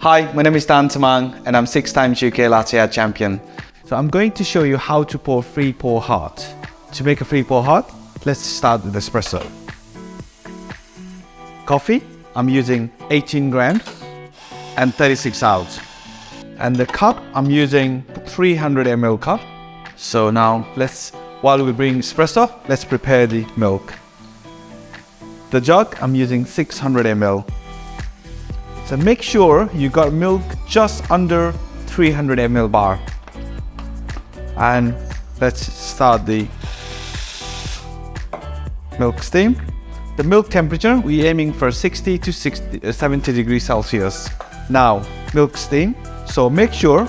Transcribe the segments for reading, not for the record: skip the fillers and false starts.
Hi, my name is Dhan Tamang and I'm 6 times UK Latte Art Champion. So I'm going to show you how to pour free pour hot. To make a free pour hot, let's start with espresso. Coffee, I'm using 18 grams and 36 ounce. And the cup, I'm using 300 ml cup. So now while we bring espresso, let's prepare the milk. The jug, I'm using 600 ml. So make sure you got milk just under 300 ml bar. And let's start the milk steam. The milk temperature, we're aiming for 60 to 70 degrees Celsius. Now, milk steam. So make sure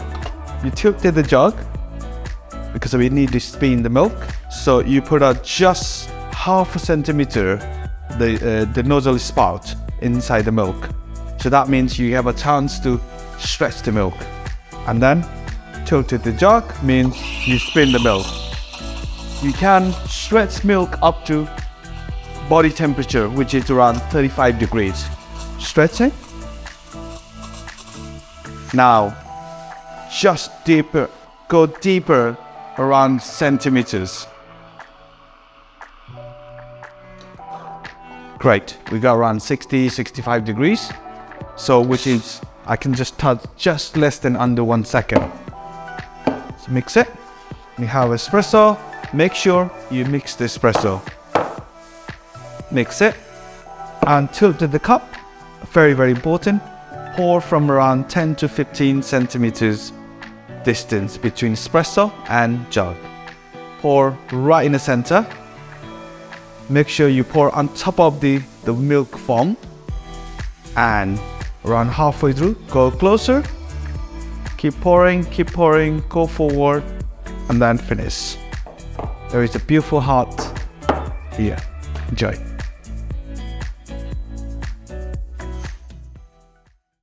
you tilted the jug because we need to spin the milk. So you put out just half a centimeter the nozzle spout inside the milk. So that means you have a chance to stretch the milk. And then tilted the jug means you spin the milk. You can stretch milk up to body temperature, which is around 35 degrees. Stretching. Now, just deeper, go deeper around centimeters. Great, we got around 60-65 degrees. So which is, I can just touch just less than under 1 second. So mix it. We have espresso. Make sure you mix the espresso. Mix it and tilt the cup. Very, very important. Pour from around 10 to 15 centimeters distance between espresso and jug. Pour right in the center. Make sure you pour on top of the milk foam. And around halfway through, go closer. Keep pouring, go forward, and then finish. There is a beautiful hot here. Enjoy.